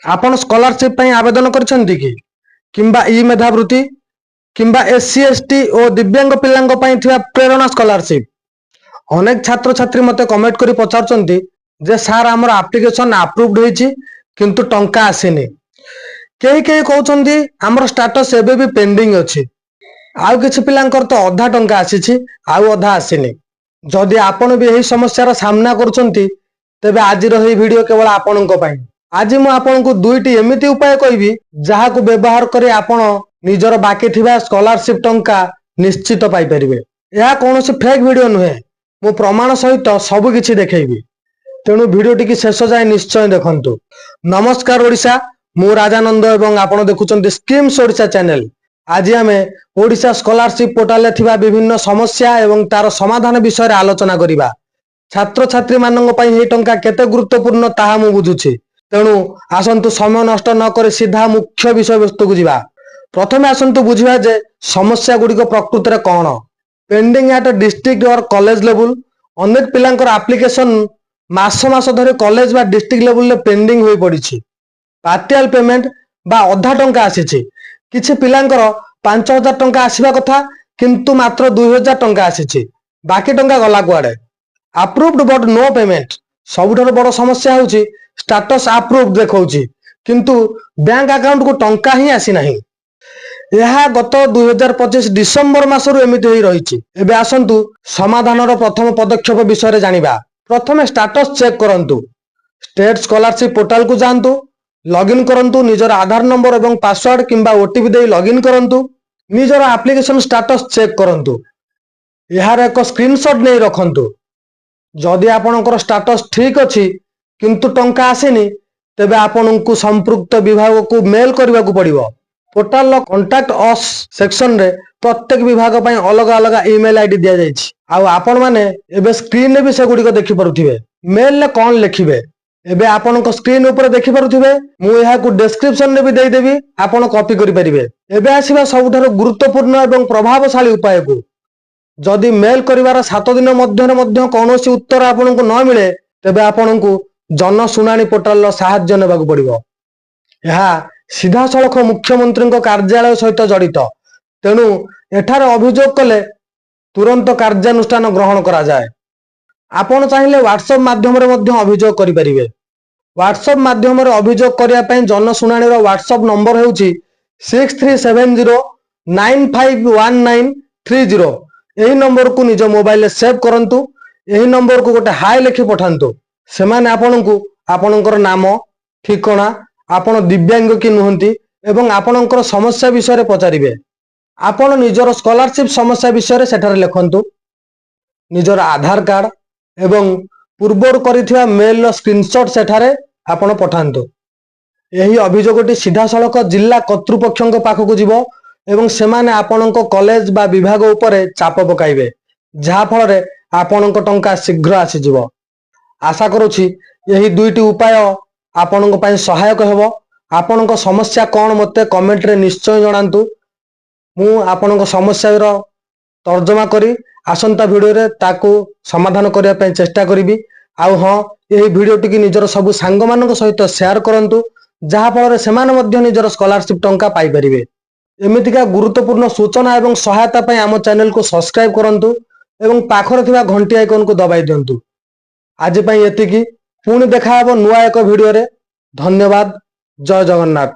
आपण स्कॉलरशिप ପାଇଁ आवेदन କରିଛନ୍ତି କି किंबा ई मेधावृत्ति किंबा एससी एसटी और दिव्यांग पिलांग ପାଇଁ ଥିବା प्रेरणा स्कॉलरशिप। अनेक छात्र छात्री मते कमेंट करी पचारଛନ୍ତି जे सार हमर एप्लीकेशन अप्रूव्ड होईची किंतु टंका आसीनी। केही केही कहउଛନ୍ତି हमर स्टेटस एबे भी पेंडिंग अछि। आउ किछि पिलांकर तो अधा टंका आसीची आउ अधा आसीनी। जदि आपण भी एही समस्यार सामना करूଛନ୍ତି तेबे आजिर एही वीडियो केवल आपणको ପାଇଁ। आज मु आपनको दुईटी एमिति उपाय कहबी जहा को व्यवहार करी आपण निजर बाकी थिबा स्कॉलरशिप टंका निश्चित पाई परिबे। यह कोनोसी फेक वीडियो नुहे, मु प्रमाण सहित सब किछि देखैबी। तेणु वीडियोटी की शेष जाए निश्चय देखंतु। नमस्कार ओडिशा, मु राजानंद एवं आपण देखुଛନ୍ତି स्कीम्स ओडिशा चैनल। आज आमे ओडिशा स्कॉलरशिप पोर्टल रे थिबा विभिन्न समस्या एवं तार समाधान विषय रे आलोचना करिबा। छात्र छात्री मानन पई हे टंका केते गुरुत्वपूर्ण ताहा मु बुझुछि। तेणु आसंतु समय नष्ट न करे सीधा मुख्य विषय वस्तु को जीवा। प्रथमे आसंतु बुझिबा जे समस्या गुडी को प्रकृति रे कोन। पेंडिंग एट डिस्ट्रिक्ट और कॉलेज लेवल। अनेक पिलांकर एप्लीकेशन मास मास धरे कॉलेज बा डिस्ट्रिक्ट लेवल रे पेंडिंग होई पड़िछि। पार्टियल पेमेंट बा अधा टंका आसीछि। किछि पिलांकर 5000 टंका आसीबा कथा किंतु मात्र 2000 टंका आसीछि। बाकी टंका गला कुआडे। Approved but no payment. सबुठार बड़ समस्या होउछि स्टेटस अप्रूव्ड देखौछि किंतु बैंक अकाउंट को टंका ही आसी नाही। यह गत 2025 डिसेंबर मासरु एमिति होई रहिछि। एबे आसंतु समाधानर प्रथम पदक्षेप विषय रे जानिबा। प्रथमे स्टेटस चेक करंतु। स्टेट स्कॉलरशिप पोर्टल को जानतु, लॉगिन करंतु, निजर आधार नंबर एवं पासवर्ड किंबा ओटीपी दे लॉगिन करंतु, निजर एप्लीकेशन स्टेटस चेक करंतु। यार एक स्क्रीनशॉट नै रखंतु। जदि आपनकर स्टेटस ठीक अछि किंतु टंका आसेनी तेबे आपनकु संपृक्त विभाग को मेल करबा को पड़िबो। पोर्टल लो कांटेक्ट अस सेक्शन रे प्रत्येक विभाग पई अलग अलग ईमेल आईडी दिया जायछि। आ आपण माने एबे स्क्रीन रे भी से गुडी को देखि परुथिबे। मेल ले कोन लिखिबे एबे आपनक स्क्रीन ऊपर देखि परुथिबे। मु एहा को डिस्क्रिप्शन रे भी देई देबी, आपण कॉपी करि परिबे। एबे आसीबा सबुठारो गुरुत्वपूर्ण एवं प्रभावशाली उपाय को। जदि मेल करिवार 7 दिन मध्य कोनोसी उत्तर आपनकु न मिले तेबे आपनकु जन सुनानी पोर्टल रो सहाय्य नेबाकु पड़िबो। यह सीधा सड़क मुख्यमंत्री कार्यालय सहित जड़ित। तेणु एठार अभियोग कले तुरंत कार्यानुष्ठान ग्रहण करा जाए। आपण चाहिले व्हाट्सएप माध्यम रे मध्य अभियोग करि परिबे। व्हाट्सएप माध्यम रे अभियोग करिया पई जन सुनानी रो व्हाट्सएप नंबर हेउची 6370951930। एही नंबर को निज मोबाइल रे सेव करंतु। एही नंबर को गोटे हाय लिखि पठांतु। सेमाने आपनकु आपनकर नाम, ठिकाना, आपण दिव्यांग कि नुहंती एवं आपनकर समस्या विषय रे पचारिबे। आपण निजर स्कॉलरशिप समस्या विषय रे सेठार लेखंतु। निजर आधार कार्ड एवं पूर्वर करिथिया मेल रो स्क्रीनशॉट सेठारे आपण पठांतु। एही अभियोगटी सीधा सड़क जिला कर्तृपक्षक पाखकु जिवो एवं सेमाने आपनक कॉलेज बा विभाग उपरे चाप पकाइबे, जहा फल रे आपनक टंका शीघ्र आसी जिवो। आशा करूछि यही दुईटी उपाय आपनक पई सहायक हेबो। आपनक समस्या कोन मते कमेंट रे निश्चय जणांतु। मु आपनक समस्या रो तर्जमा करी आसंता वीडियो रे ताकू समाधान करिया पई चेष्टा करिबी। आउ हां, यही वीडियोटी की निजर सब सांग मानक सहित शेयर करंतु, जहा फल रे सेमान मध्य निजर स्कॉलरशिप टंका पाई परिबे। एमितिका गुरुत्वपूर्ण सूचना एवं सहायता पई आम चैनल को सब्सक्राइब करंतु एवं पाखर थिबा घंटी आइकन को दबाई दियंतु। आज पई एतिकी, पुणी देखा हबो नुआ एक वीडियो रे। धन्यवाद। जय जगन्नाथ।